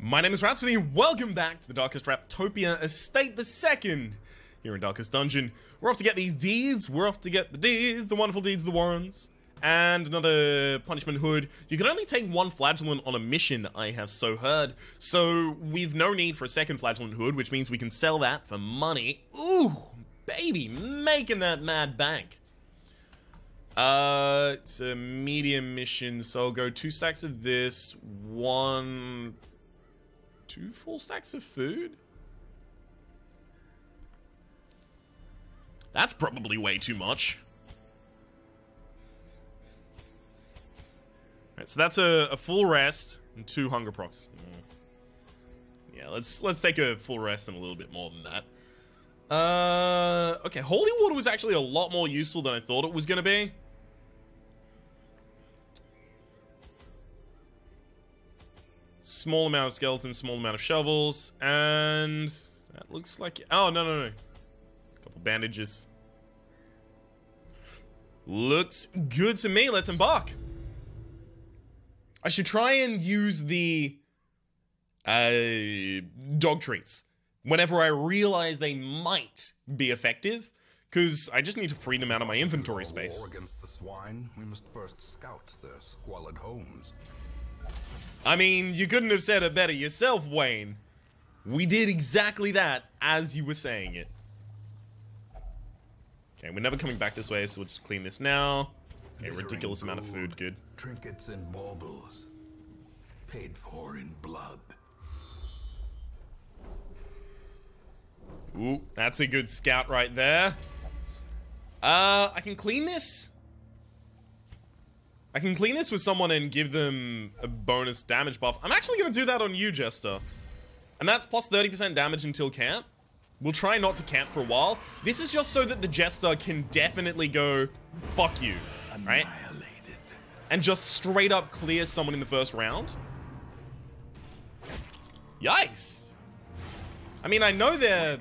My name is Rhapsody, welcome back to the Darkest Raptopia Estate the Second, here in Darkest Dungeon. We're off to get these deeds, we're off to get the deeds, the wonderful deeds of the Warrens, and another punishment hood. You can only take one flagellant on a mission, I have so heard, so we've no need for a second flagellant hood, which means we can sell that for money. Ooh, baby, making that mad bank. It's a medium mission, so I'll go 2 stacks of this, 2 full stacks of food? That's probably way too much. Alright, so that's a full rest and 2 hunger procs. Yeah, let's take a full rest and a little bit more than that. Okay, holy water was actually a lot more useful than I thought it was gonna be. Small amount of skeletons, small amount of shovels, and that looks like... Oh, no. A couple bandages. Looks good to me. Let's embark. I should try and use the dog treats whenever I realize they might be effective, because I just need to free them out of my inventory space. War against the swine, we must first scout their squalid homes. I mean, you couldn't have said it better yourself, Wayne. We did exactly that as you were saying it. Okay, we're never coming back this way, so we'll just clean this now. Okay, ridiculous amount of food, good. Trinkets and baubles, paid for in blood. Ooh, that's a good scout right there. I can clean this. I can clean this with someone and give them a bonus damage buff. I'm actually going to do that on you, Jester. And that's plus 30% damage until camp. We'll try not to camp for a while. This is just so that the Jester can definitely go, fuck you, right? Annihilated. And just straight up clear someone in the first round. Yikes. I mean, I know they're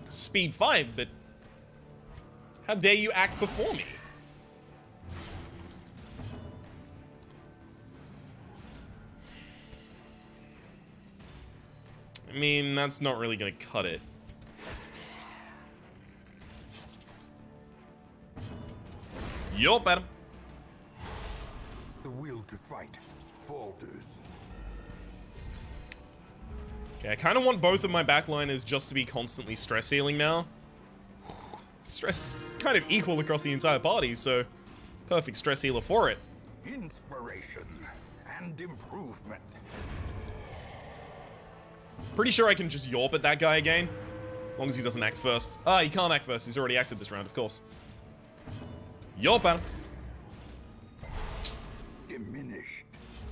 speed 5, but how dare you act before me? I mean, that's not really gonna cut it. Yup, Adam. The will to fight falters. Okay, I kind of want both of my backliners just to be constantly stress healing now. Stress is kind of equal across the entire party, so perfect stress healer for it. Inspiration and improvement. Pretty sure I can just yorp at that guy again. As long as he doesn't act first. Ah, he can't act first. He's already acted this round, of course. Yorp at him. Diminished.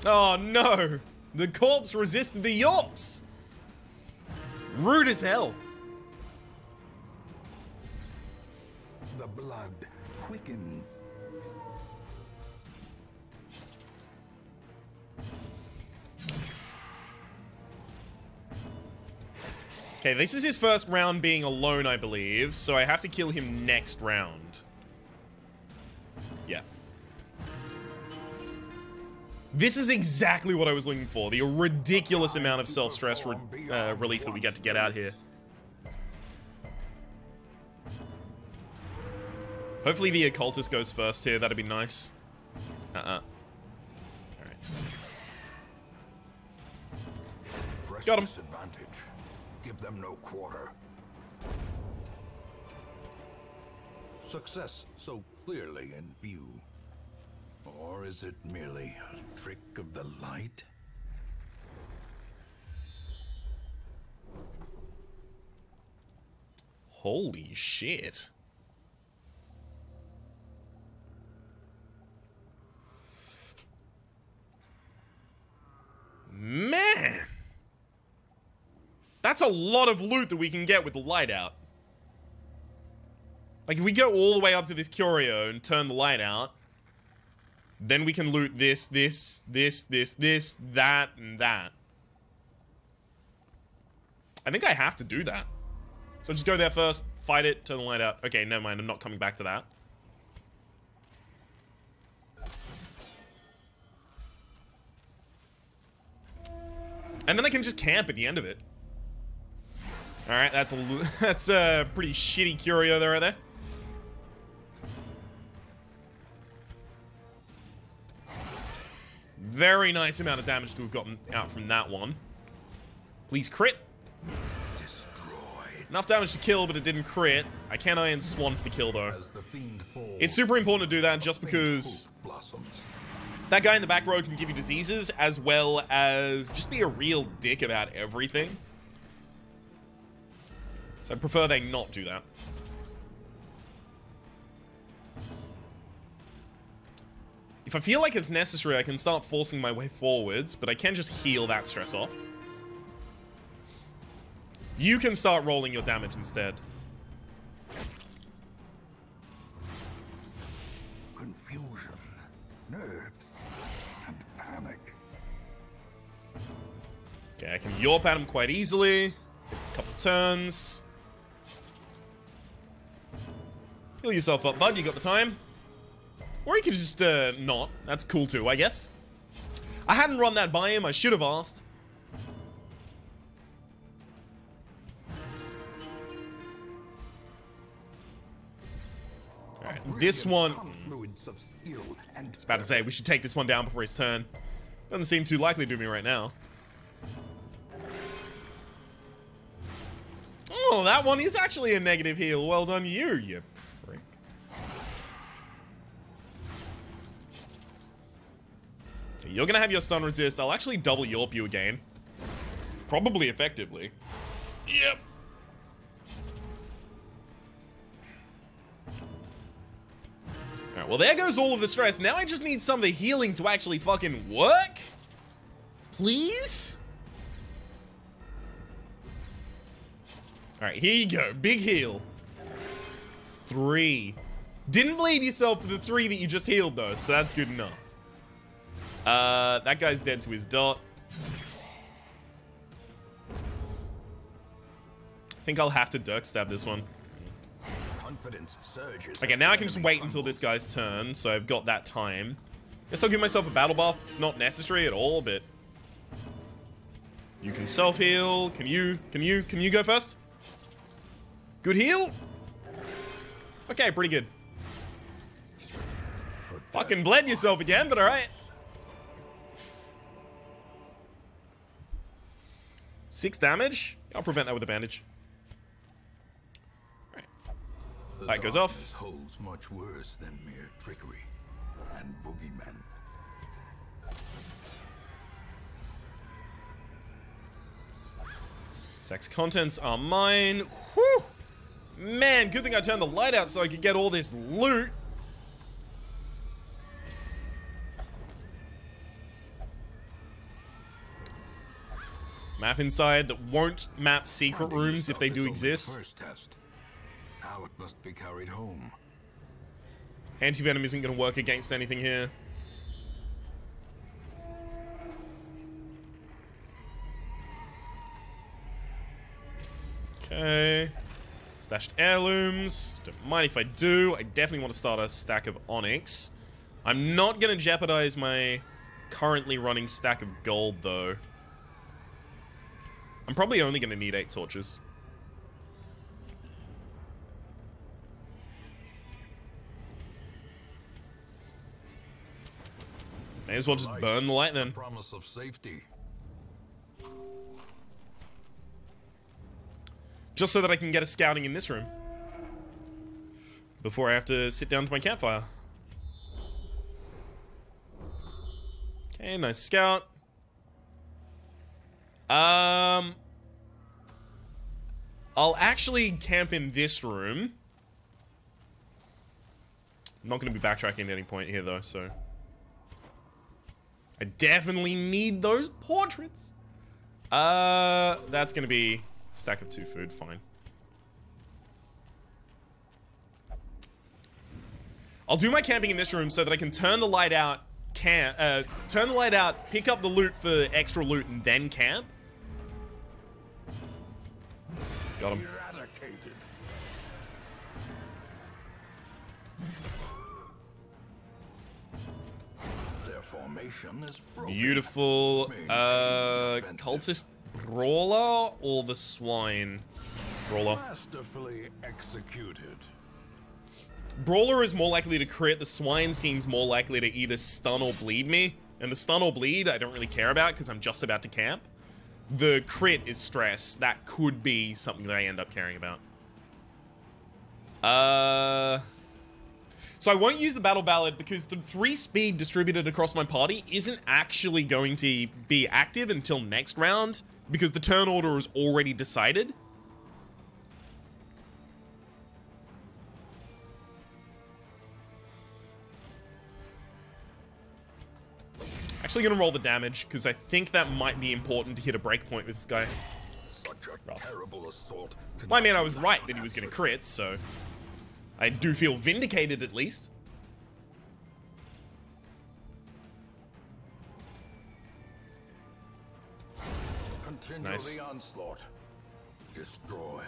Oh, no. The corpse resisted the yorps. Rude as hell. The blood quickens. Okay, this is his first round being alone, I believe, so I have to kill him next round. Yeah. This is exactly what I was looking for, the ridiculous amount of self-stress relief that we get to get out here. Hopefully the occultist goes first here, that'd be nice. Alright. Got him. Advantage. Give them no quarter. Success so clearly in view. Or is it merely a trick of the light? Holy shit. Man! That's a lot of loot that we can get with the light out. Like, if we go all the way up to this curio and turn the light out, then we can loot this, that, and that. I think I have to do that. So just go there first, fight it, turn the light out. Okay, never mind, I'm not coming back to that. And then I can just camp at the end of it. Alright, that's a pretty shitty curio there, right there. Very nice amount of damage to have gotten out from that one. Please crit. Destroyed. Enough damage to kill, but it didn't crit. I can Iron Swan for the kill, though. As the fiend falls, It's super important to do that just because blossoms. that guy in the back row can give you diseases, as well as just be a real dick about everything. So I prefer they not do that. If I feel like it's necessary, I can start forcing my way forwards, but I can just heal that stress off. You can start rolling your damage instead. Confusion, nerves, and panic. Okay, I can Yorp at him quite easily. Take a couple turns. Heal yourself up, bud. You got the time. Or you could just, not. That's cool too, I guess. I hadn't run that by him. I should have asked. Alright, this one... I was about to say, we should take this one down before his turn. Doesn't seem too likely to me right now. Oh, that one is actually a negative heal. Well done you prick. You're gonna have your stun resist. I'll actually double Yorp you again. Probably effectively. Yep. Alright, well there goes all of the stress. Now I just need some of the healing to actually fucking work. Please? Alright, here you go. Big heal. 3. Didn't bleed yourself for the 3 that you just healed though, so that's good enough. That guy's dead to his dot. I think I'll have to Dirk stab this one. Confidence surges. Okay, now I can just wait until this guy's turn, so I've got that time. Guess I'll give myself a battle buff. It's not necessary at all, but you can self-heal. Can you go first? Good heal? Okay, pretty good. Fucking bled yourself again, but alright. 6 damage? I'll prevent that with a bandage. Alright. Light goes off. Holds much worse than mere trickery and boogeymen. Sex contents are mine. Whew! Man, good thing I turned the light out so I could get all this loot. Map inside that won't map secret rooms if they do exist. First test. Now it must be carried home. Anti-venom isn't going to work against anything here. Okay. Stashed heirlooms. Don't mind if I do. I definitely want to start a stack of onyx. I'm not going to jeopardize my currently running stack of gold, though. I'm probably only going to need 8 torches. May as well just burn the light then. Promise of safety. Just so that I can get a scouting in this room. Before I have to sit down to my campfire. Okay, nice scout. I'll actually camp in this room. I'm not going to be backtracking at any point here, though, so... I definitely need those portraits. That's going to be a stack of 2 food, fine. I'll do my camping in this room so that I can turn the light out, pick up the loot for extra loot, and then camp. Got him. Eradicated. Their formation is broken. Beautiful. Maintain defensive. Cultist brawler or the swine? Brawler. Masterfully executed. Brawler is more likely to crit. The swine seems more likely to either stun or bleed me. And the stun or bleed I don't really care about because I'm just about to camp. The crit is stress. That could be something that I end up caring about. So I won't use the Battle Ballad because the 3-speed distributed across my party isn't actually going to be active until next round because the turn order is already decided. Actually gonna roll the damage because I think that might be important to hit a breakpoint with this guy. Such a terrible assault. Well, I mean, I was right that he was gonna crit, so I do feel vindicated at least. Continue Nice. the onslaught. Destroy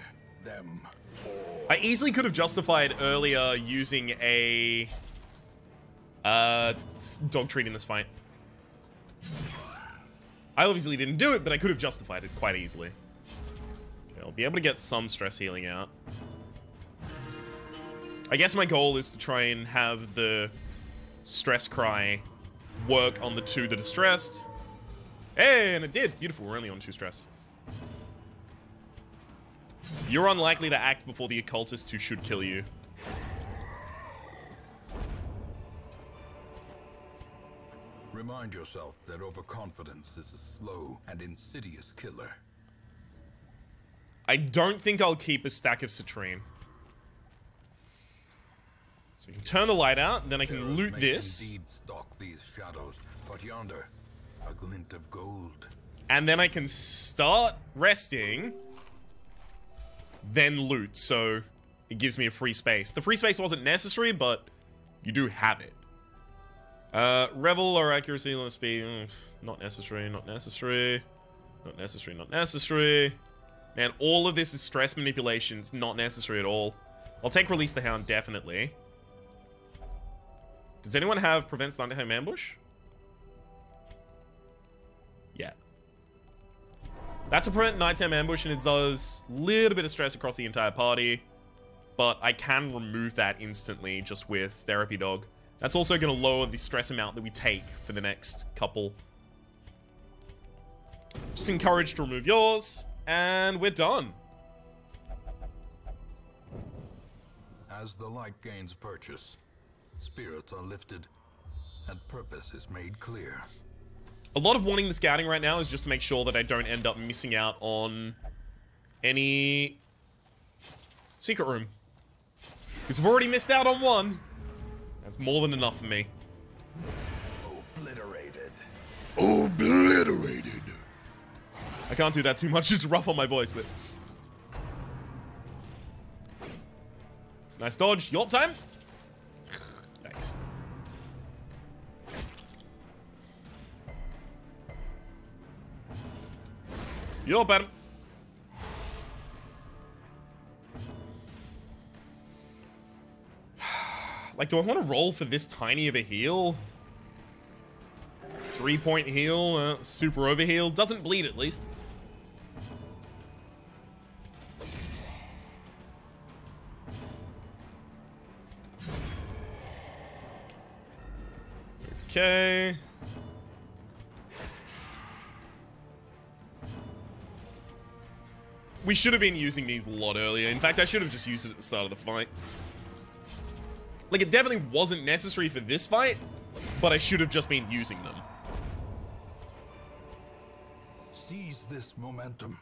them all. I easily could have justified earlier using a dog treat in this fight. I obviously didn't do it, but I could have justified it quite easily. Okay, I'll be able to get some stress healing out. I guess my goal is to try and have the stress cry work on the 2 that are stressed. Hey, and it did. Beautiful. We're only on 2 stress. You're unlikely to act before the occultist who should kill you. Remind yourself that overconfidence is a slow and insidious killer. I don't think I'll keep a stack of citrine. So you can turn the light out, then I can Terrors loot may this. Indeed stalk these shadows, but yonder, a glint of gold. And then I can start resting, then loot, so it gives me a free space. The free space wasn't necessary, but you do have it. Revel or accuracy, low speed, not necessary, not necessary. Not necessary, not necessary. Man, all of this is stress manipulation. It's not necessary at all. I'll take Release the Hound, definitely. Does anyone have Prevents Nighttime Ambush? Yeah. That's a Prevent Nighttime Ambush, and it does a little bit of stress across the entire party. But I can remove that instantly just with Therapy Dog. That's also going to lower the stress amount that we take for the next couple. Just encouraged to remove yours, and we're done. As the light gains purchase, spirits are lifted, and purpose is made clear. A lot of wanting the scouting right now is just to make sure that I don't end up missing out on any secret room. Because I've already missed out on one. That's more than enough for me. Obliterated. Obliterated. I can't do that too much. It's rough on my voice, but... Nice dodge. Yorp time. Thanks. Yorp at him. Like, do I want to roll for this tiny of a heal? 3-point heal, super overheal. Doesn't bleed, at least. Okay. We should have been using these a lot earlier. In fact, I should have just used it at the start of the fight. Like, it definitely wasn't necessary for this fight, but I should have just been using them. Seize this momentum.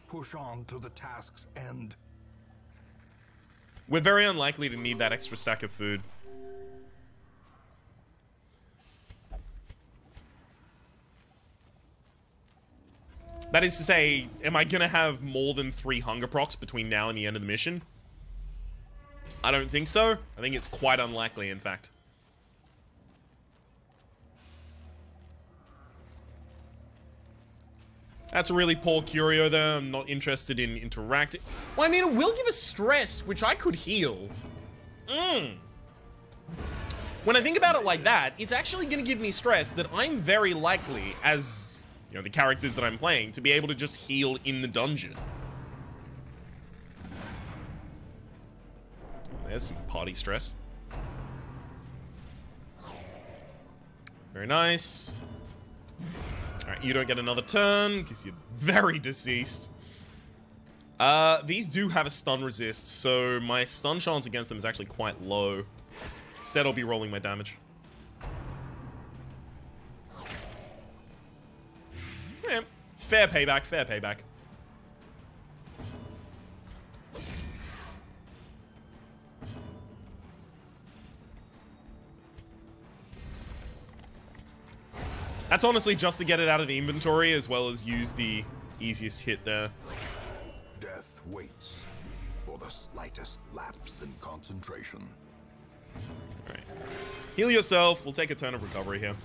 Push on to the task's end. We're very unlikely to need that extra stack of food. That is to say, am I gonna have more than 3 hunger procs between now and the end of the mission? I don't think so. I think it's quite unlikely, in fact. That's a really poor curio there. I'm not interested in interacting. Well, I mean, it will give us stress, which I could heal. when I think about it like that, it's actually going to give me stress that I'm very likely, as, you know, the characters that I'm playing, to be able to just heal in the dungeon. There's some party stress. Very nice. Alright, you don't get another turn, because you're very deceased. These do have a stun resist, so my stun chance against them is actually quite low. Instead, I'll be rolling my damage. Yeah, fair payback, fair payback. That's honestly just to get it out of the inventory, as well as use the easiest hit there. Death waits for the slightest lapse in concentration. Alright. Heal yourself. We'll take a turn of recovery here.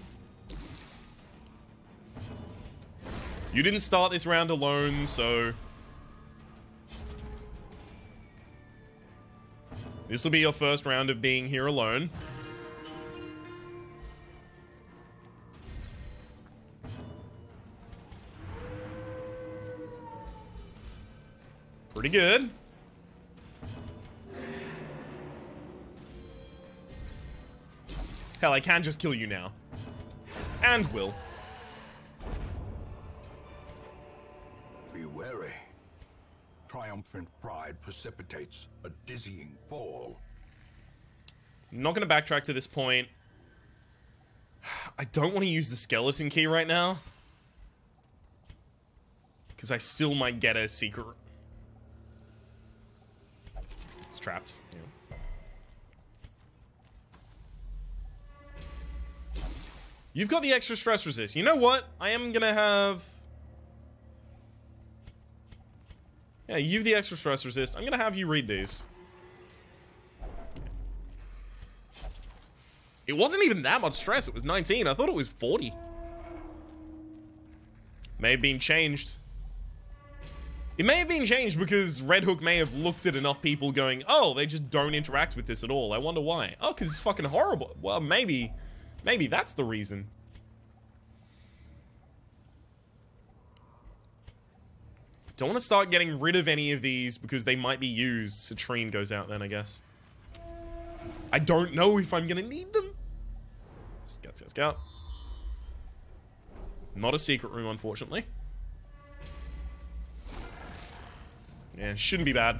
You didn't start this round alone, so... this will be your first round of being here alone. Pretty good. Hell, I can just kill you now. And will. Be wary. Triumphant pride precipitates a dizzying fall. I'm not going to backtrack to this point. I don't want to use the skeleton key right now. Because I still might get a secret. It's trapped. Yeah. You've got the extra stress resist. You know what? I am gonna have... yeah, you've the extra stress resist. I'm gonna have you read these. It wasn't even that much stress. It was 19. I thought it was 40. May have been changed. It may have been changed because Red Hook may have looked at enough people going, oh, they just don't interact with this at all. I wonder why. Oh, because it's fucking horrible. Well, maybe that's the reason. Don't want to start getting rid of any of these because they might be used. Citrine goes out then, I guess. I don't know if I'm going to need them. Scout, scout, scout. Not a secret room, unfortunately. Yeah, shouldn't be bad.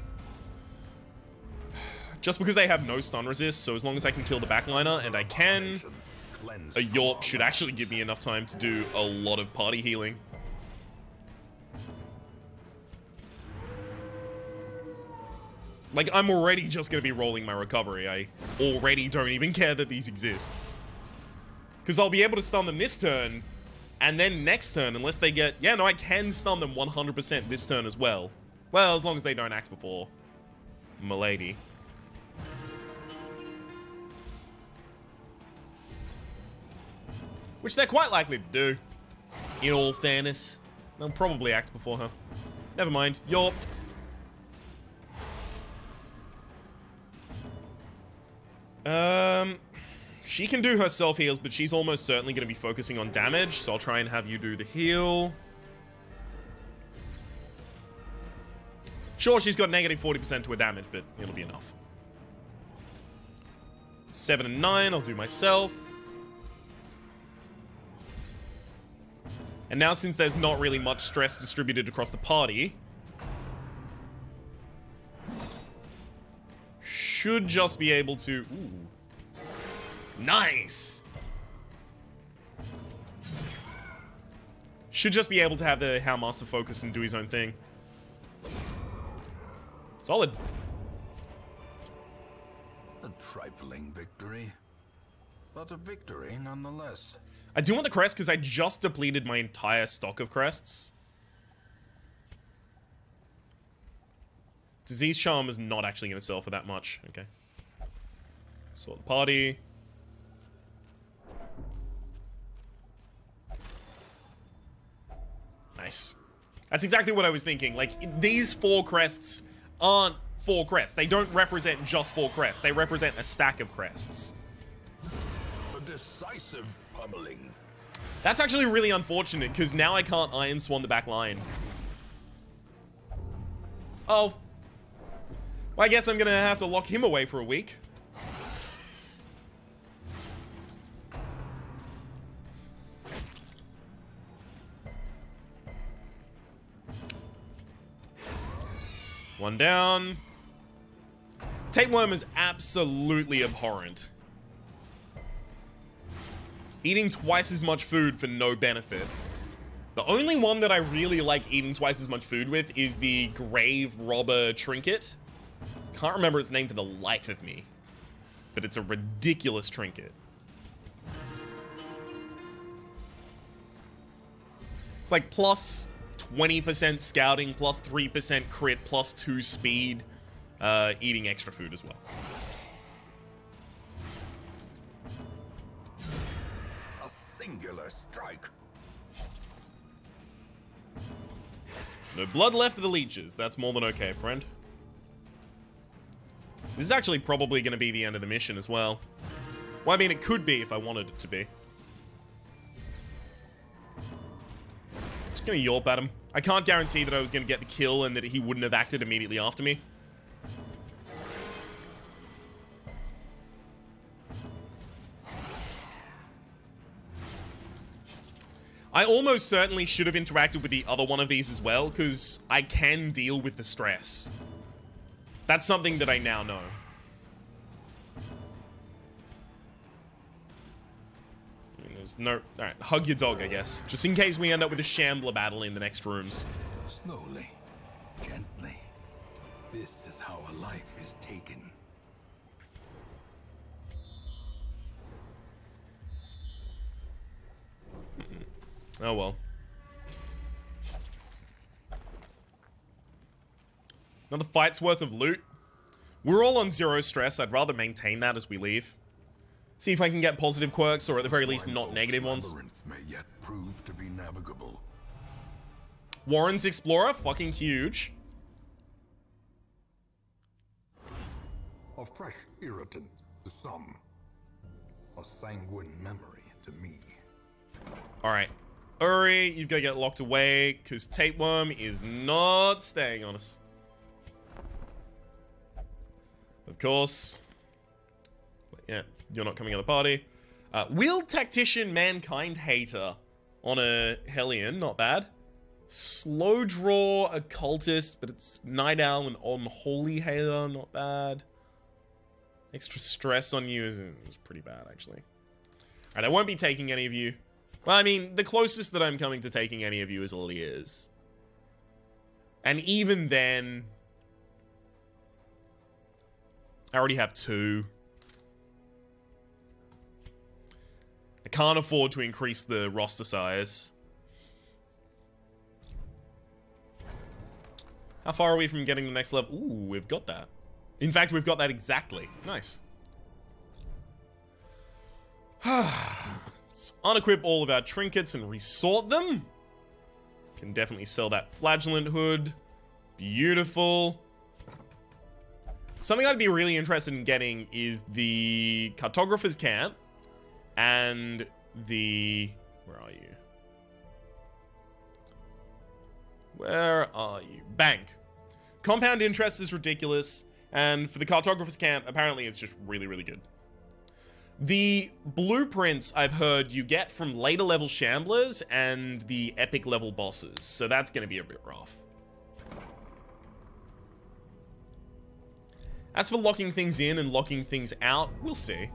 Just because they have no stun resist, so as long as I can kill the backliner, and I can, a Yorp should actually give me enough time to do a lot of party healing. Like, I'm already just going to be rolling my recovery. I already don't even care that these exist. Because I'll be able to stun them this turn, and then next turn, unless they get... yeah, no, I can stun them 100% this turn as well. Well, as long as they don't act before Milady. Which they're quite likely to do, in all fairness. They'll probably act before her. Never mind. Yorp. She can do her self-heals, but she's almost certainly going to be focusing on damage, so I'll try and have you do the heal. Sure, she's got negative 40% to her damage, but it'll be enough. 7 and 9, I'll do myself. And now, since there's not really much stress distributed across the party, should just be able to... ooh. Nice! Should just be able to have the Houndmaster focus and do his own thing. Solid. A trifling victory, but a victory nonetheless. I do want the crest because I just depleted my entire stock of crests. Disease Charm is not actually going to sell for that much. Okay. Sort the party. Nice. That's exactly what I was thinking. Like, these 4 crests aren't 4 crests. They don't represent just 4 crests. They represent a stack of crests. decisive pummeling. That's actually really unfortunate, because now I can't Iron Swan the back line. Oh. Well, I guess I'm gonna have to lock him away for a week. One down. Tapeworm is absolutely abhorrent. Eating twice as much food for no benefit. The only one that I really like eating twice as much food with is the Grave Robber Trinket. Can't remember its name for the life of me. But it's a ridiculous trinket. It's like plus 20% scouting, plus 3% crit, plus 2 speed, eating extra food as well. A singular strike. No blood left for the leeches. That's more than okay, friend. This is actually probably going to be the end of the mission as well. Well, I mean, it could be if I wanted it to be. Just going to yelp at him. I can't guarantee that I was going to get the kill and that he wouldn't have acted immediately after me. I almost certainly should have interacted with the other one of these as well, because I can deal with the stress. That's something that I now know. I mean, there's no... Alright, hug your dog, I guess. Just in case we end up with a Shambler battle in the next rooms. Slowly, gently. This is how a life is taken. Oh well. Another fight's worth of loot. We're all on 0 stress. I'd rather maintain that as we leave. See if I can get positive quirks, or at the very least not negative ones. Labyrinth may yet prove to be navigable. Warren's Explorer, fucking huge. A fresh irritant to some. A sanguine memory to me. Alright. Uri, you've got to get locked away, because Tapeworm is not staying on us. Of course. But yeah, you're not coming on the party. Wheel Tactician Mankind Hater on a Hellion, not bad. Slow Draw Occultist, but it's Night Owl and Unholy Hater, not bad. Extra stress on you is pretty bad, actually. Alright, I won't be taking any of you. Well, I mean, the closest that I'm coming to taking any of you is Lear's. And even then... I already have 2. I can't afford to increase the roster size. How far are we from getting the next level? Ooh, we've got that. In fact, we've got that exactly. Nice. Let's unequip all of our trinkets and resort them. Can definitely sell that flagellant hood. Beautiful. Something I'd be really interested in getting is the cartographer's camp and the... Where are you? Where are you? Bank. Compound interest is ridiculous, and for the cartographer's camp, apparently it's just really, really good. The blueprints, I've heard, you get from later level Shamblers and the epic level bosses, so that's going to be a bit rough. As for locking things in and locking things out, we'll see.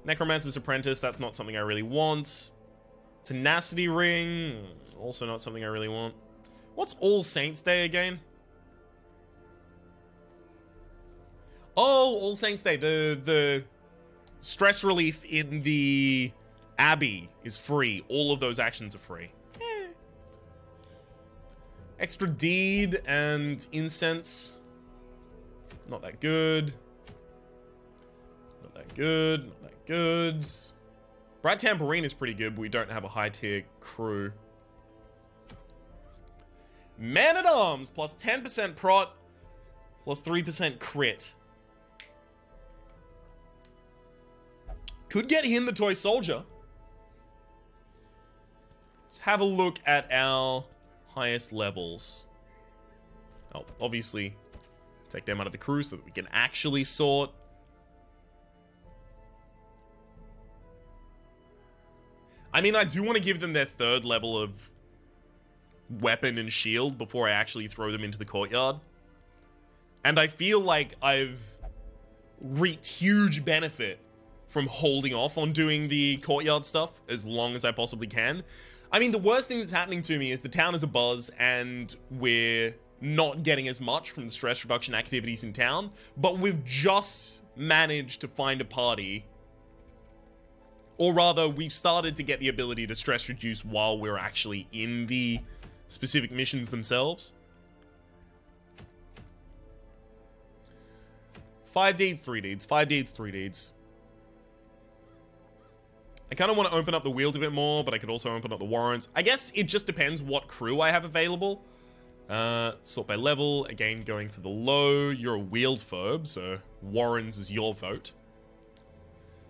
Necromancer's Apprentice, that's not something I really want. Tenacity Ring, also not something I really want. What's All Saints Day again? Oh, All Saints Day, the stress relief in the Abbey is free. All of those actions are free. Extra Deed and Incense. Not that good. Not that good. Not that good. Bright Tambourine is pretty good, but we don't have a high tier crew. Man at Arms, plus 10% prot, plus 3% crit. Could get him the toy soldier. Let's have a look at our highest levels. Oh, obviously, take them out of the crew so that we can actually sort. I mean, I do want to give them their third level of weapon and shield before I actually throw them into the courtyard. And I feel like I've reaped huge benefit from holding off on doing the courtyard stuff as long as I possibly can. I mean, the worst thing that's happening to me is the town is abuzz and we're not getting as much from the stress reduction activities in town, but we've just managed to find a party. Or rather, we've started to get the ability to stress reduce while we're actually in the specific missions themselves. 5 deeds, 3 deeds, 5 deeds, 3 deeds. I kind of want to open up the wheels a bit more, but I could also open up the warrants. I guess it just depends what crew I have available. Sort by level, again going for the low. You're a wheeled phobe, so Warrens is your vote.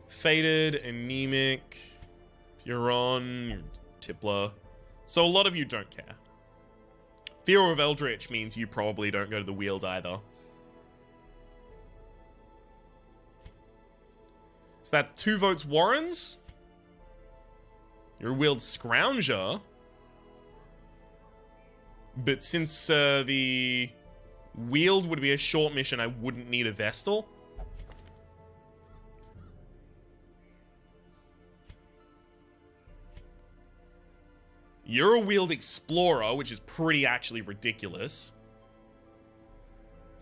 Faded, Anemic, Huron, Tippler. So a lot of you don't care. Fear of Eldritch means you probably don't go to the wheeled either. So that's 2 votes Warrens. You're a wheeled Scrounger. But since the wheeled would be a short mission, I wouldn't need a Vestal. You're a wheeled Explorer, which is pretty actually ridiculous.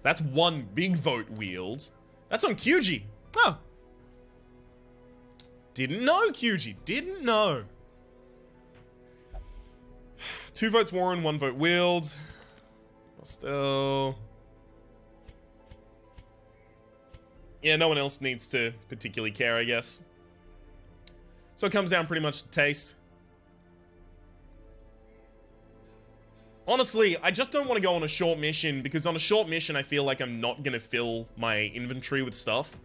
That's 1 big vote wheeled. That's on QG. Oh. Didn't know, QG. Didn't know. 2 votes Warren, 1 vote wheeled. Still. Yeah, no one else needs to particularly care, I guess. So it comes down pretty much to taste. Honestly, I just don't want to go on a short mission, because on a short mission, I feel like I'm not going to fill my inventory with stuff.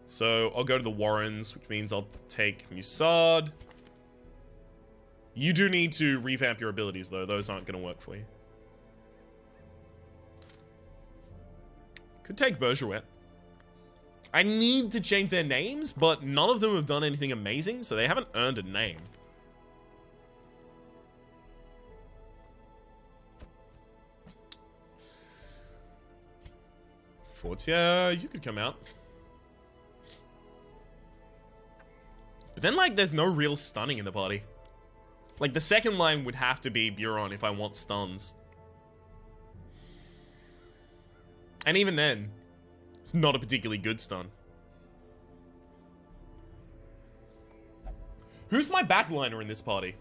So I'll go to the Warrens, which means I'll take Musard. You do need to revamp your abilities, though. Those aren't going to work for you. Could take Bergeret. I need to change their names, but none of them have done anything amazing, so they haven't earned a name. Fortia, you could come out. But then, like, there's no real stunning in the party. Like, the second line would have to be Buron if I want stuns. And even then, it's not a particularly good stun. Who's my backliner in this party?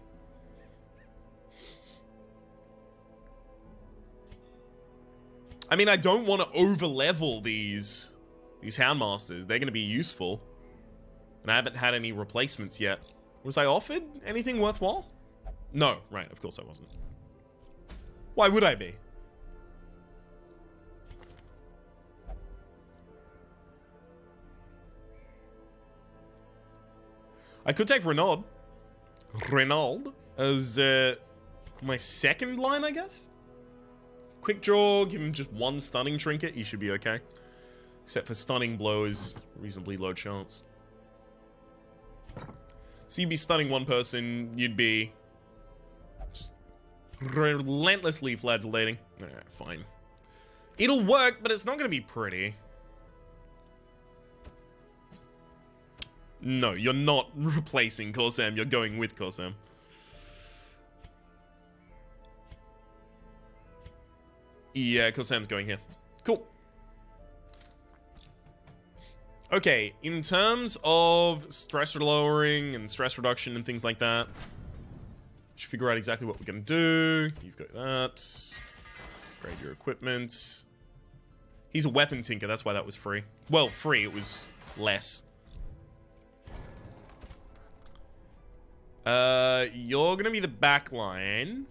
I mean, I don't want to over-level these Houndmasters. They're going to be useful. And I haven't had any replacements yet. Was I offered anything worthwhile? No, right, of course I wasn't. Why would I be? I could take Renaud as my second line, I guess? Quick draw, give him just 1 stunning trinket, he should be okay. Except for stunning blow is reasonably low chance. So you'd be stunning 1 person, you'd be just relentlessly flagellating. Alright, fine. It'll work, but it's not going to be pretty. No, you're not replacing Corsam, you're going with Corsam. Yeah, Corsam's going here. Cool. Okay, in terms of stress lowering and stress reduction and things like that, should figure out exactly what we're going to do. You've got that. Upgrade your equipment. He's a weapon tinker, that's why that was free. Well, free, it was less. You're going to be the back line,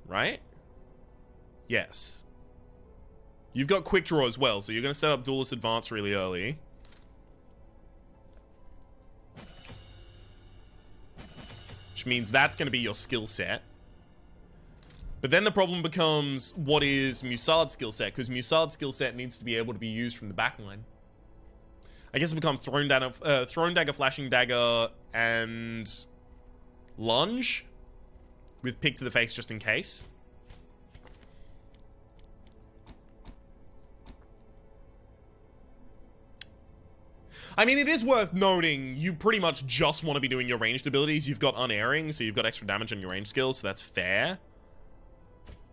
right? Yes. You've got quick draw as well, so you're going to set up Duelist Advance really early. which means that's going to be your skill set. But then the problem becomes, what is Musad's skill set? Because Musad's skill set needs to be able to be used from the backline. I guess it becomes thrown dagger, flashing dagger, and lunge with pick to the face just in case. I mean, it is worth noting, you pretty much just want to be doing your ranged abilities. You've got unerring, so you've got extra damage on your range skills, so that's fair.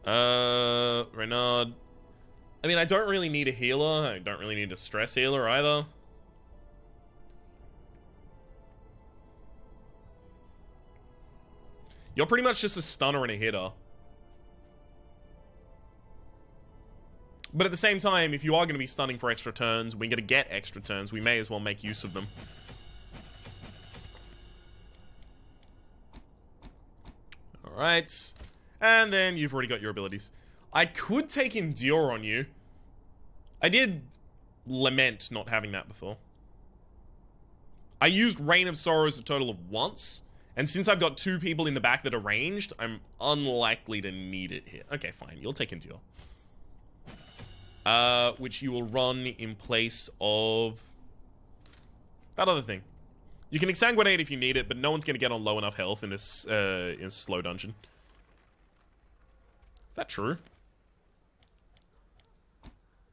Reynard. I mean, I don't really need a healer. I don't really need a stress healer either. You're pretty much just a stunner and a hitter. But at the same time, if you are going to be stunning for extra turns, we're going to get extra turns. We may as well make use of them. Alright. And then you've already got your abilities. I could take Endure on you. I did lament not having that before. I used Reign of Sorrows a total of once. And since I've got 2 people in the back that are ranged, I'm unlikely to need it here. Okay, fine. You'll take Endure. Which you will run in place of that other thing. You can Exsanguinate if you need it, but no one's going to get on low enough health in a slow dungeon. Is that true?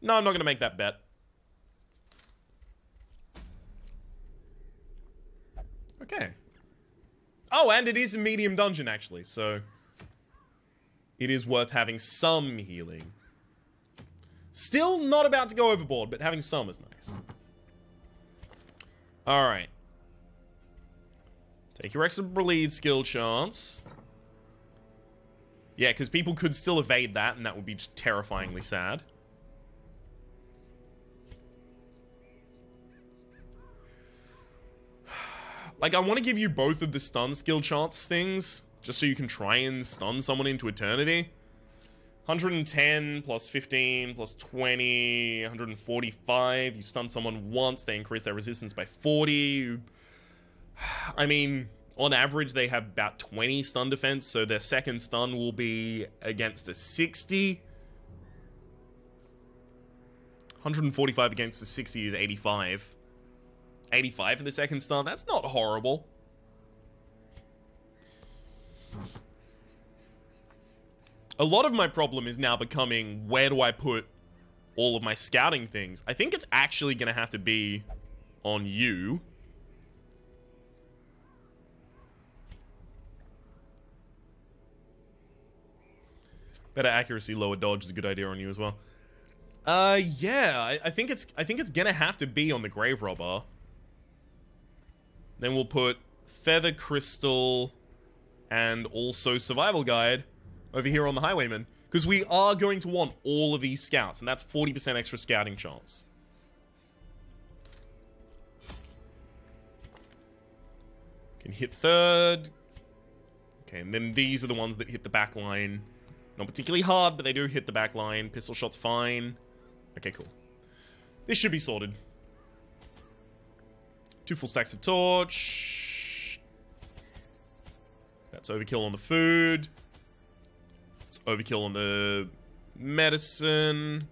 No, I'm not going to make that bet. Okay. Oh, and it is a medium dungeon, actually, so it is worth having some healing. Still not about to go overboard, but having some is nice. Alright. Take your extra bleed skill chance. Yeah, because people could still evade that, and that would be just terrifyingly sad. Like, I want to give you both of the stun skill chance things, just so you can try and stun someone into eternity. 110 plus 15 plus 20, 145. You stun someone once, they increase their resistance by 40. I mean, on average, they have about 20 stun defense, so their second stun will be against a 60. 145 against a 60 is 85. 85 for the second stun, that's not horrible. A lot of my problem is now becoming, where do I put all of my scouting things? I think it's actually going to have to be on you. Better accuracy, lower dodge is a good idea on you as well. Yeah, I think it's going to have to be on the Grave Robber. Then we'll put Feather Crystal and also Survival Guide over here on the Highwayman, because we are going to want all of these scouts, and that's 40% extra scouting chance. Can hit third. Okay, and then these are the ones that hit the back line. Not particularly hard, but they do hit the back line. Pistol shot's fine. Okay, cool. This should be sorted. 2 full stacks of torch. That's overkill on the food. It's overkill on the medicine.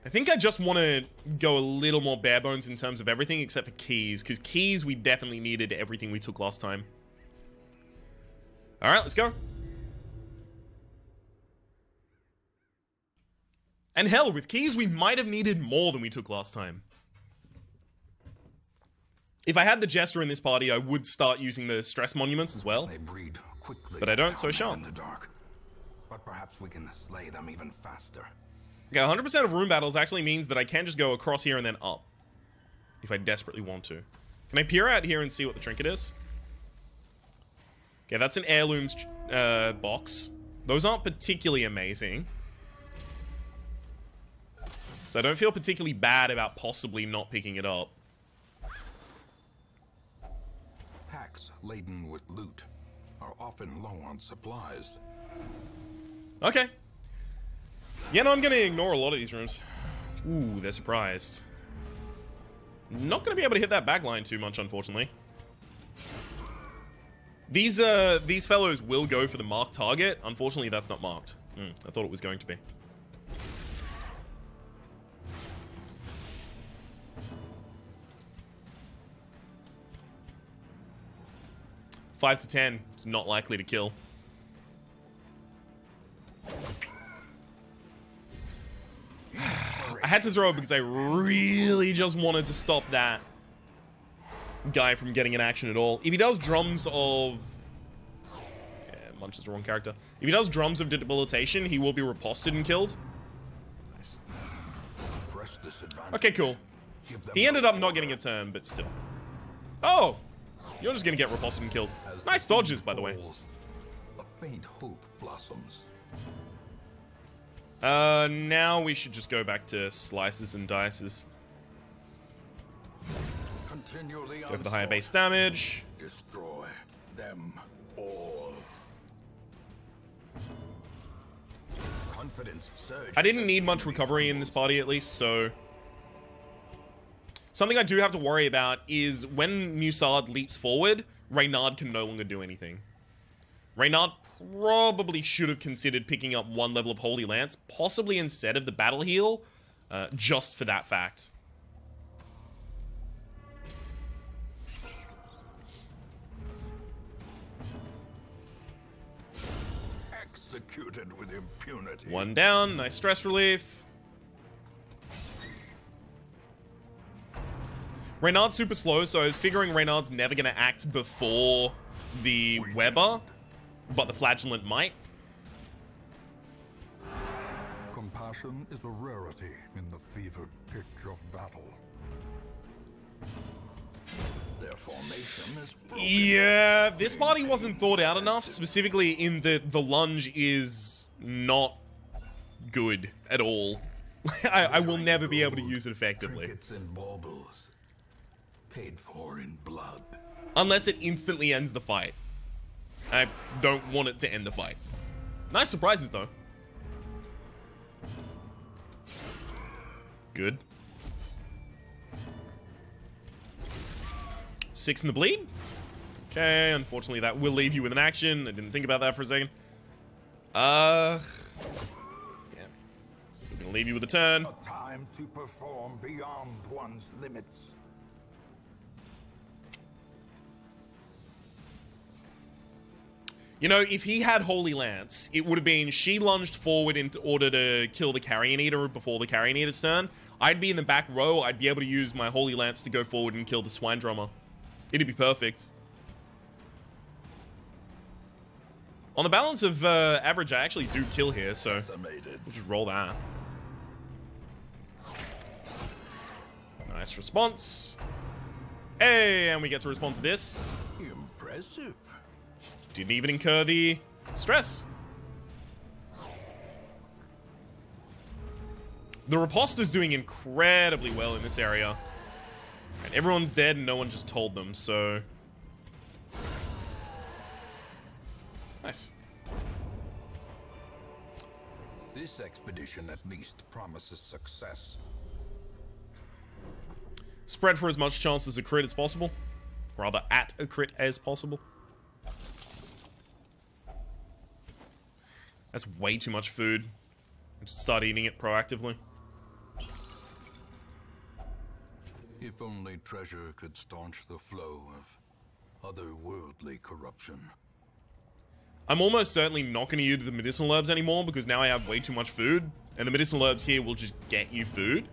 I think I just want to go a little more bare bones in terms of everything except for keys, because keys we definitely needed everything we took last time. Alright, let's go. And hell, with keys, we might have needed more than we took last time. If I had the Jester in this party, I would start using the stress monuments as well. They breed quickly, but I don't, so I shan't. in the dark. But perhaps we can slay them even faster. Okay, 100% of room battles actually means that I can just go across here and then up. If I desperately want to. Can I peer out here and see what the trinket is? Okay, that's an heirlooms box. Those aren't particularly amazing. So I don't feel particularly bad about possibly not picking it up. Packs laden with loot are often low on supplies. Okay. Yeah, no, I'm gonna ignore a lot of these rooms. Ooh, they're surprised. Not going to be able to hit that back line too much, unfortunately. These fellows will go for the marked target. Unfortunately, that's not marked. I thought it was going to be. Five to 10. It's not likely to kill. I had to throw it because I really just wanted to stop that guy from getting an action at all. If he does drums of... Yeah, Munch is the wrong character. If he does drums of debilitation, he will be riposted and killed. Nice. Okay, cool. He ended up not getting a turn, but still. Oh! You're just gonna get riposted and killed. Nice dodges, by the way. A faint hope blossoms. Now we should just go back to slices and dices. Go for the higher base damage. Destroy them all. Confidence surge. I didn't need much recovery in this party, at least, so... Something I do have to worry about is when Musard leaps forward, Reynard can no longer do anything. Reynard probably should have considered picking up one level of Holy Lance, possibly instead of the Battle Heal, just for that fact. Executed with impunity. One down, nice stress relief. Reynard's super slow, so I was figuring Reynard's never going to act before the Weber, but the Flagellant might. Compassion is a rarity in the fevered pitch of battle. Their formation is broken. Yeah, this party wasn't thought out enough, specifically in the lunge is not good at all. I will never be able to use it effectively. Trinkets and baubles, paid for in blood. Unless it instantly ends the fight. I don't want it to end the fight. Nice surprises, though. Good. 6 in the bleed. Okay, unfortunately that will leave you with an action. I didn't think about that for a second. Damn. Still gonna leave you with a turn. A time to perform beyond one's limits. You know, if he had Holy Lance, it would have been she lunged forward in order to kill the Carrion Eater before the Carrion Eater's turn. I'd be in the back row. I'd be able to use my Holy Lance to go forward and kill the Swine Drummer. It'd be perfect. On the balance of average, I actually do kill here, so we'll just roll that. Nice response. Hey, and we get to respond to this. Impressive. Didn't even incur the stress. The riposter's doing incredibly well in this area. And everyone's dead and no one just told them, so... Nice. This expedition at least promises success. Spread for as much chance as a crit as possible. Rather, at a crit as possible. That's way too much food. Just start eating it proactively. If only treasure could staunch the flow of otherworldly corruption. I'm almost certainly not going to use the medicinal herbs anymore because now I have way too much food. And the medicinal herbs here will just get you food.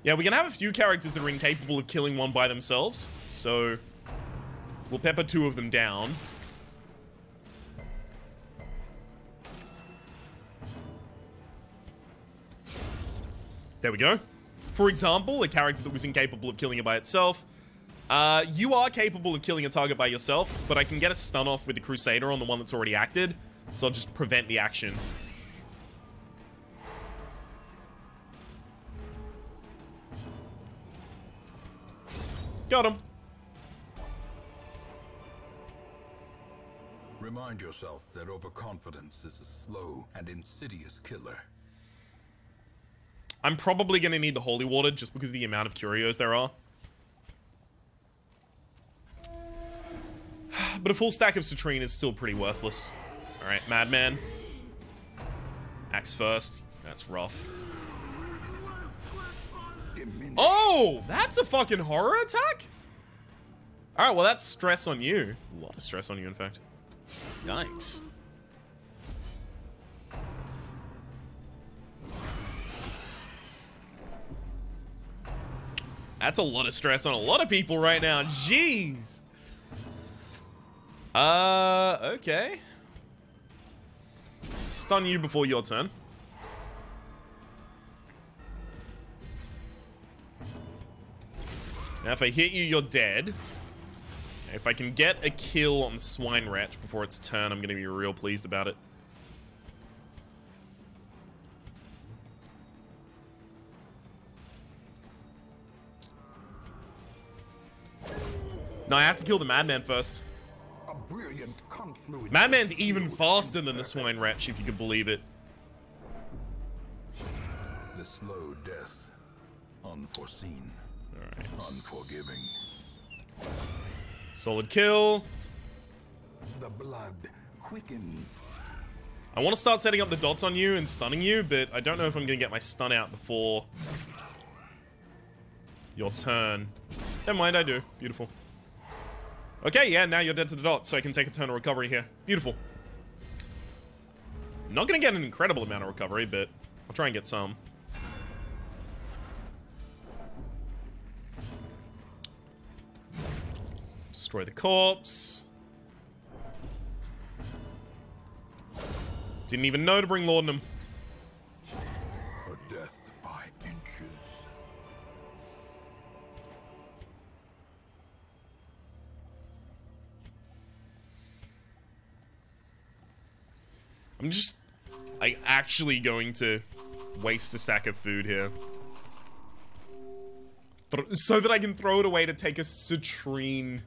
Yeah, we're going to have a few characters that are incapable of killing one by themselves. So... we'll pepper 2 of them down. There we go. For example, a character that was incapable of killing it by itself. You are capable of killing a target by yourself, but I can get a stun off with the Crusader on the one that's already acted. So I'll just prevent the action. Got him. Remind yourself that overconfidence is a slow and insidious killer. I'm probably going to need the holy water just because of the amount of curios there are. But a full stack of citrine is still pretty worthless. Alright, Madman. Axe first. That's rough. Oh! That's a fucking horror attack? Alright, well that's stress on you. A lot of stress on you, in fact. Yikes. That's a lot of stress on a lot of people right now. Jeez. Okay. Stun you before your turn. Now if I hit you, you're dead. If I can get a kill on the Swine Wretch before its turn, I'm going to be real pleased about it. No, I have to kill the Madman first. A brilliant confluence. Madman's even faster than the Swine Wretch, if you could believe it. The slow death. Unforeseen. Alright. Unforgiving. Solid kill. The blood quickens. I want to start setting up the dots on you and stunning you, but I don't know if I'm going to get my stun out before your turn. Never mind, I do. Beautiful. Okay, yeah, now you're dead to the dot, so I can take a turn of recovery here. Beautiful. Not going to get an incredible amount of recovery, but I'll try and get some. Destroy the corpse. Didn't even know to bring laudanum. Her death by inches. I'm just, like, actually going to waste a stack of food here. So that I can throw it away to take a citrine.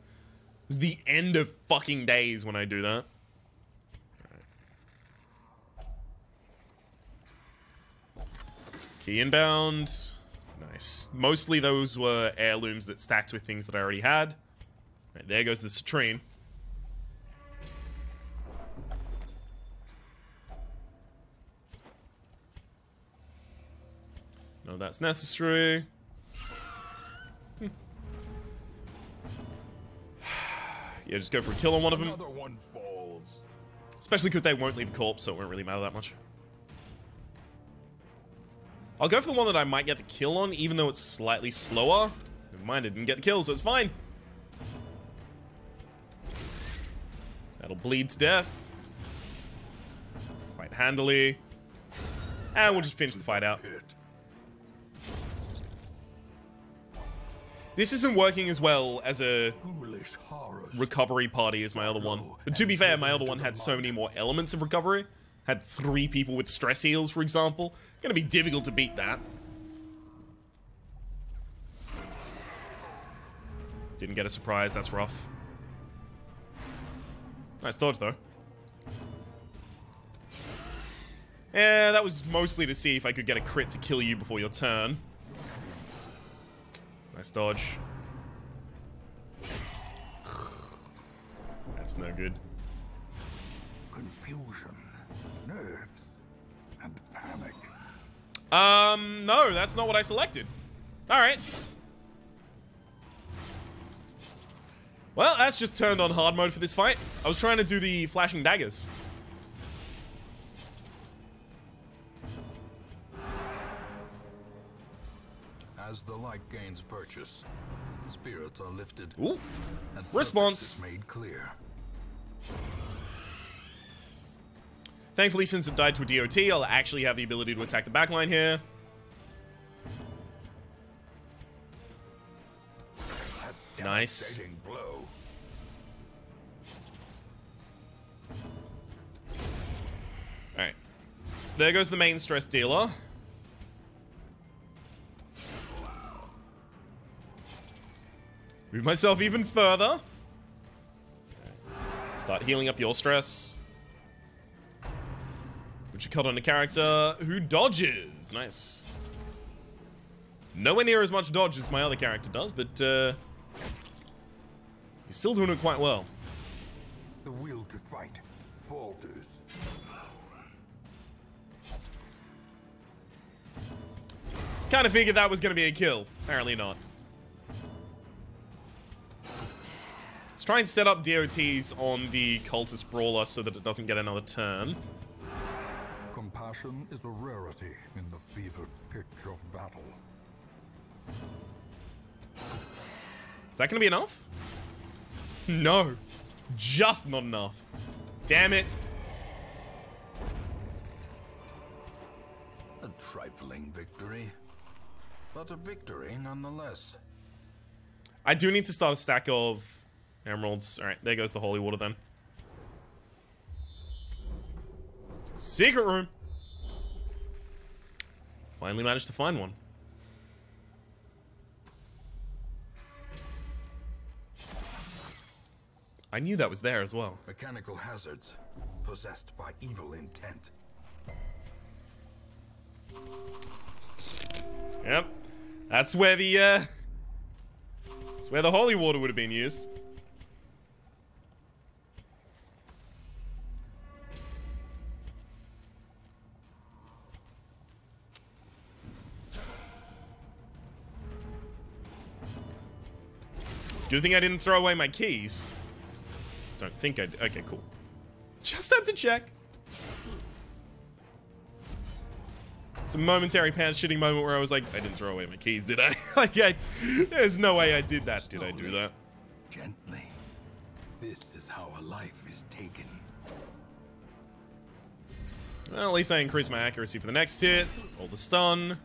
It's the end of fucking days when I do that. Right. Key inbound. Nice. Mostly those were heirlooms that stacked with things that I already had. Right, there goes the citrine. No, that's necessary. Yeah, just go for a kill on one of them. Another one falls. Especially because they won't leave a corpse, so it won't really matter that much. I'll go for the one that I might get the kill on, even though it's slightly slower. Never mind, I didn't get the kill, so it's fine. That'll bleed to death. Quite handily. And we'll just finish the fight out. This isn't working as well as a recovery party as my other one. But to be fair, my other one had so many more elements of recovery. Had 3 people with stress heals, for example. Gonna be difficult to beat that. Didn't get a surprise, that's rough. Nice dodge, though. Yeah, that was mostly to see if I could get a crit to kill you before your turn. Nice dodge. That's no good. Confusion, nerves, and panic. No, that's not what I selected. Alright. Well, that's just turned on hard mode for this fight. I was trying to do the flashing daggers. As the light gains purchase, spirits are lifted. Ooh. And Response. purpose is made clear. Thankfully, since it died to a DOT, I'll actually have the ability to attack the backline here. Nice. Devastating blow. Alright. There goes the main stress dealer. Move myself even further. Start healing up your stress. Which you cut on a character who dodges. Nice. Nowhere near as much dodge as my other character does, but he's still doing it quite well. The will to fight falters. Kind of figured that was going to be a kill. Apparently not. Let's try and set up DOTs on the cultist brawler so that it doesn't get another turn. Compassion is a rarity in the fevered pitch of battle. Is that going to be enough? No. Just not enough. Damn it. A trifling victory, but a victory nonetheless. I do need to start a stack of emeralds. Alright, there goes the holy water then. Secret room. Finally managed to find one. I knew that was there as well. Mechanical hazards possessed by evil intent. Yep. That's where the holy water would have been used. Good thing I didn't throw away my keys. Don't think I did. Okay, cool. Just had to check. It's a momentary pants-shitting moment where I was like, I didn't throw away my keys, did I? Like, there's no way I did that. Slowly, did I do that? Gently. This is how a life is taken. Well, at least I increased my accuracy for the next hit. Roll the stun.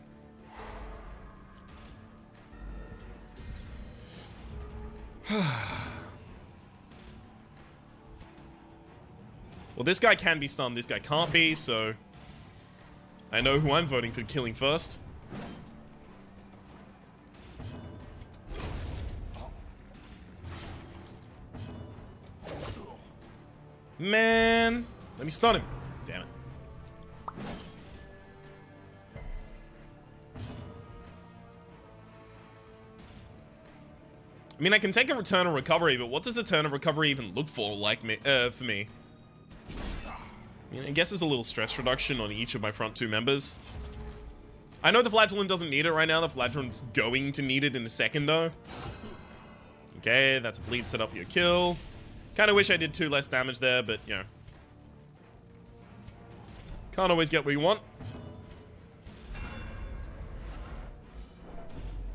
Well, this guy can be stunned, this guy can't be, so I know who I'm voting for killing first. Man, let me stun him. Damn it. I mean, I can take a return of recovery, but what does a turn of recovery even look for, for me? I mean, I guess it's a little stress reduction on each of my front two members. I know the Flagellant doesn't need it right now. The Flagellant's going to need it in a second, though. Okay, that's a bleed set up for your kill. Kind of wish I did 2 less damage there, but, you know. Can't always get what you want.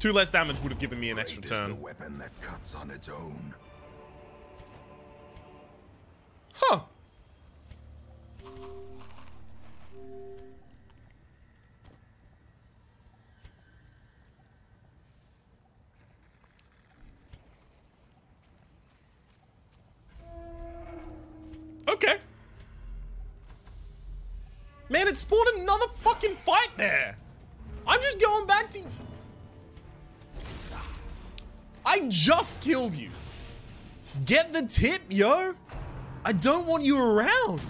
2 less damage would have given me an extra turn. Is the weapon that cuts on its own. Huh. Okay. Man, it spawned another fucking fight there. I'm just going back to... I just killed you. Get the tip, yo. I don't want you around.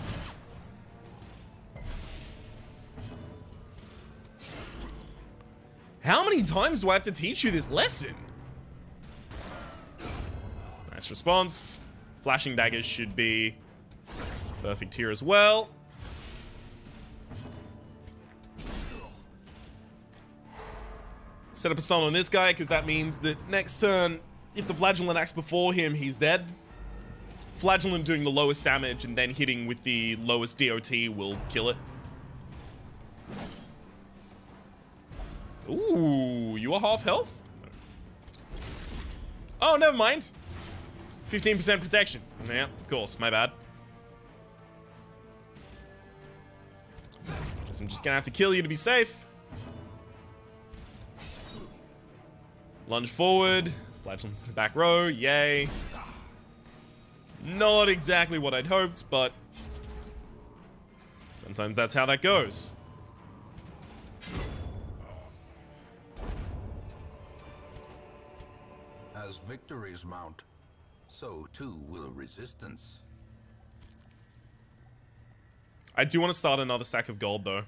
How many times do I have to teach you this lesson? Nice response. Flashing daggers should be perfect here as well. Set up a stun on this guy, because that means that next turn, if the Flagellant acts before him, he's dead. Flagellant doing the lowest damage and then hitting with the lowest DOT will kill it. Ooh, you are half health? Oh, never mind. 15% protection. Yeah, of course, my bad. Guess I'm just gonna have to kill you to be safe. Lunge forward. Flagellant's in the back row. Yay. Not exactly what I'd hoped, but sometimes that's how that goes. As victories mount, so too will resistance. I do want to start another stack of gold, though.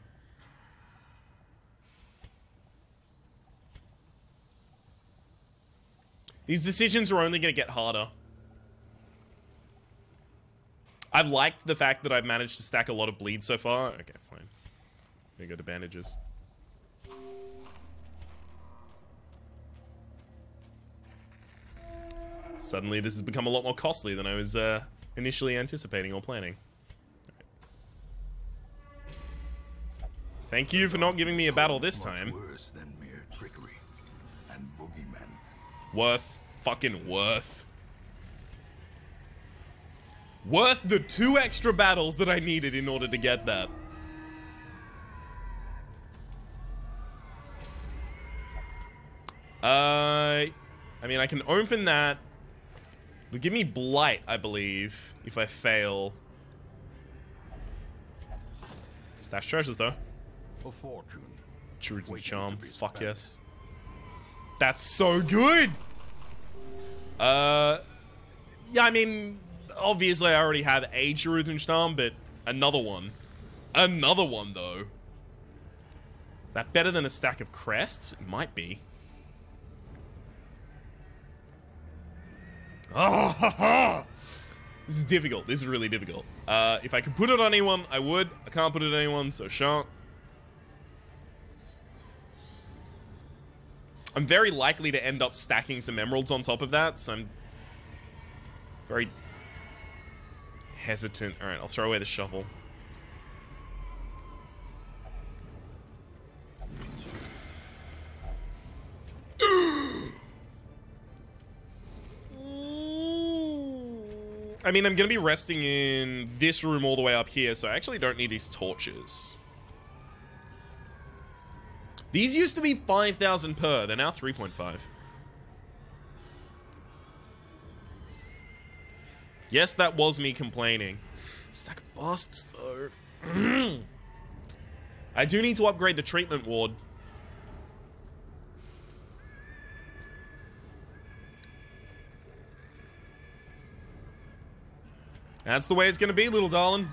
These decisions are only going to get harder. I've liked the fact that I've managed to stack a lot of bleed so far. Okay, fine. There go the bandages. Suddenly, this has become a lot more costly than I was initially anticipating or planning. Right. Thank you for not giving me a battle this time. Worse than mere trickery and boogeymen. Worth. Fucking worth. Worth the 2 extra battles that I needed in order to get that. I mean, I can open that. It'll give me Blight, I believe, if I fail. Stash treasures, though. A fortune. Truths and Charm. Fuck yes. That's so good! Yeah, I mean, obviously I already have a Truth and Charm, but another one. Another one, though. Is that better than a stack of crests? It might be. Oh, this is difficult. This is really difficult. If I could put it on anyone, I would. I can't put it on anyone, so shan't. I'm very likely to end up stacking some emeralds on top of that, so I'm very hesitant. Alright, I'll throw away the shovel. I mean, I'm gonna be resting in this room all the way up here, so I actually don't need these torches. These used to be 5,000 per. They're now 3.5. Yes, that was me complaining. Stack of busts, though. I do need to upgrade the treatment ward. That's the way it's gonna be, little darling.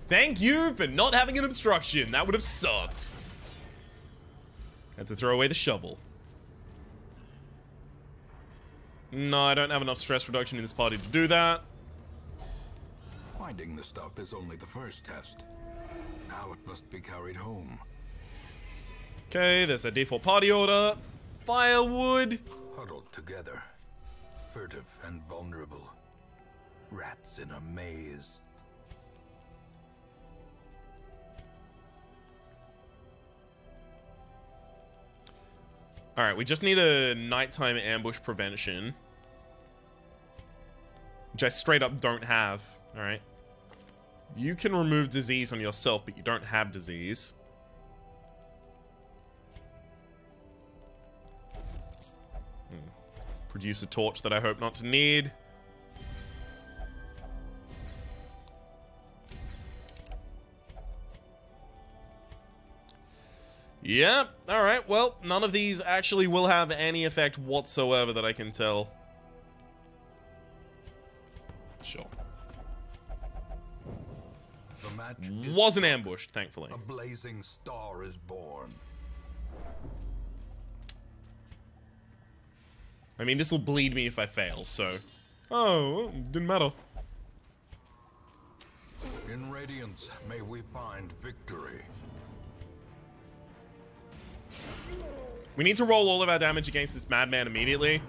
Thank you for not having an obstruction. That would have sucked. Had to throw away the shovel. No, I don't have enough stress reduction in this party to do that. Finding the stuff is only the first test. Now it must be carried home. Okay, there's a default party order. Firewood. Huddled together. Furtive and vulnerable. Rats in a maze. Alright, we just need a nighttime ambush prevention. Which I straight up don't have. Alright. You can remove disease on yourself, but you don't have disease. Produce a torch that I hope not to need. Yep, alright, well, none of these actually will have any effect whatsoever that I can tell. Sure. The match wasn't ambushed, thankfully. A blazing star is born. I mean, this will bleed me if I fail, so... Oh, well, didn't matter. In Radiance, may we find victory. We need to roll all of our damage against this madman immediately.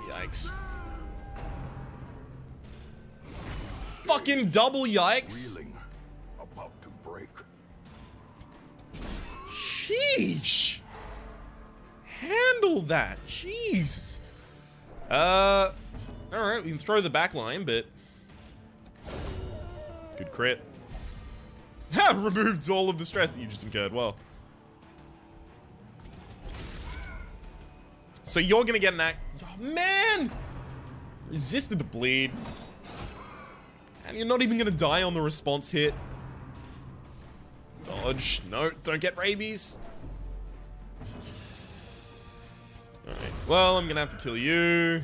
Yikes. Fucking double yikes. Reeling, about to break. Sheesh. Handle that. Jesus. Alright, we can throw the back line, but... Good crit. Ha! Removed all of the stress that you just incurred. Well. So you're gonna get an act... Oh, man! Resisted the bleed. And you're not even gonna die on the response hit. Dodge. No, don't get rabies. Alright, well, I'm gonna have to kill you.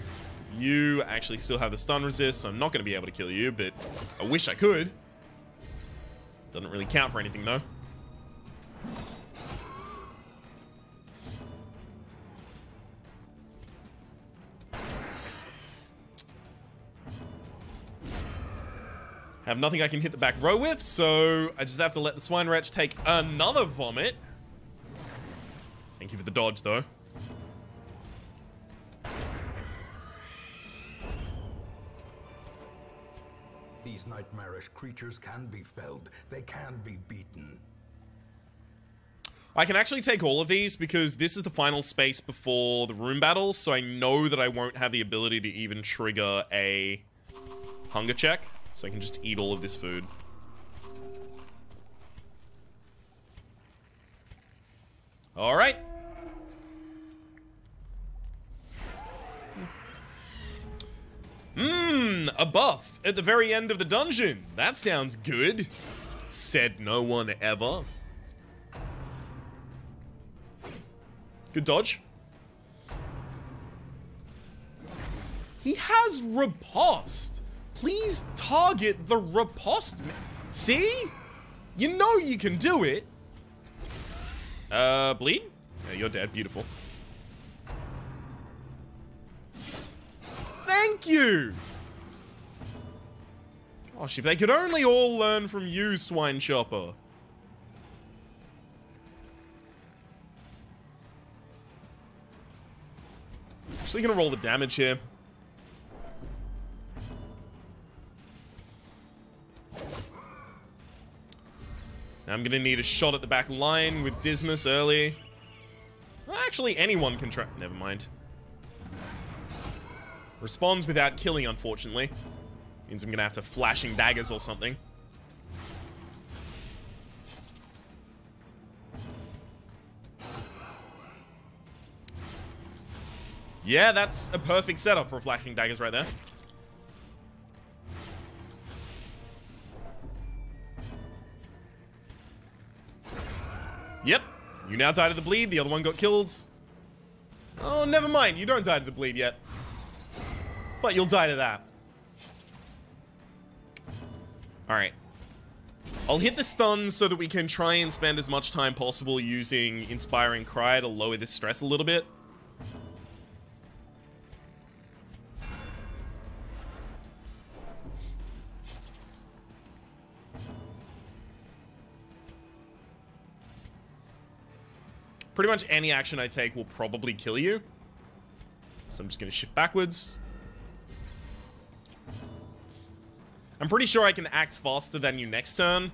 You actually still have the stun resist, so I'm not gonna be able to kill you, but I wish I could. Doesn't really count for anything, though. Have nothing I can hit the back row with, so I just have to let the Swine Wretch take another vomit. Thank you for the dodge, though. These nightmarish creatures can be felled. They can be beaten. I can actually take all of these because this is the final space before the room battle, so I know that I won't have the ability to even trigger a hunger check. So I can just eat all of this food. Alright. A buff at the very end of the dungeon. That sounds good. Said no one ever. Good dodge. He has riposte. Please target the riposte. See? You know you can do it. Bleed? Yeah, you're dead. Beautiful. Thank you! Gosh, if they could only all learn from you, Swine Chopper. Actually gonna roll the damage here. I'm gonna need a shot at the back line with Dismas early. Well, actually, anyone can try. Never mind. Responds without killing, unfortunately. Means I'm gonna have to flashing daggers or something. Yeah, that's a perfect setup for flashing daggers right there. Yep. You now die to the bleed. The other one got killed. Oh, never mind. You don't die to the bleed yet. But you'll die to that. Alright. I'll hit the stun so that we can try and spend as much time possible using Inspiring Cry to lower this stress a little bit. Pretty much any action I take will probably kill you. So I'm just going to shift backwards. I'm pretty sure I can act faster than you next turn.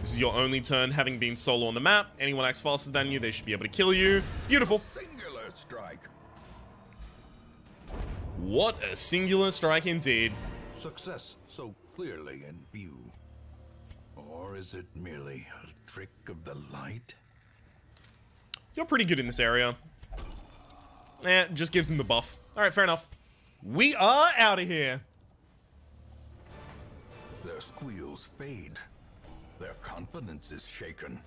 This is your only turn having been solo on the map. Anyone acts faster than you, they should be able to kill you. Beautiful. Singular strike. What a singular strike indeed. Success so clearly in view. Or is it merely a trick of the light? You're pretty good in this area. Just gives him the buff. Alright, fair enough. We are out of here. Their squeals fade. Their confidence is shaken.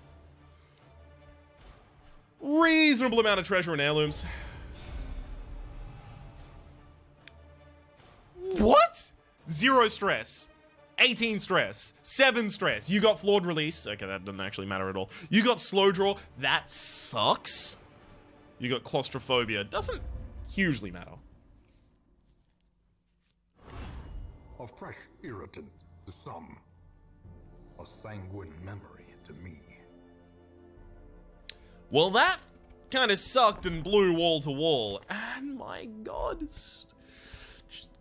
Reasonable amount of treasure and heirlooms. What? 0 stress. 18 stress. 7 stress. You got flawed release. Okay, that doesn't actually matter at all. You got slow draw. That sucks. You got claustrophobia. Doesn't hugely matter. A fresh irritant to some. A sanguine memory to me. Well, that kind of sucked and blew wall to wall. And my god, just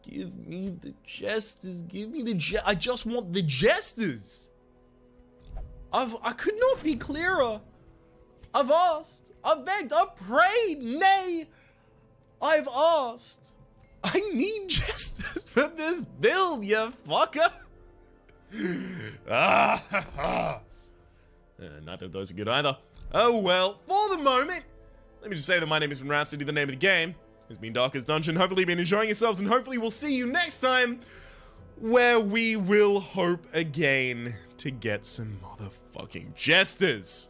give me the jesters. Give me the I just want the jesters. I could not be clearer. I've asked. I've begged. I've prayed. Nay, I've asked. I need jesters for this build, you fucker. Neither of those are good either. Oh well, for the moment, let me just say that my name is Rhapsody, the name of the game. It's been Darkest Dungeon. Hopefully you've been enjoying yourselves, and hopefully we'll see you next time, where we will hope again to get some motherfucking jesters.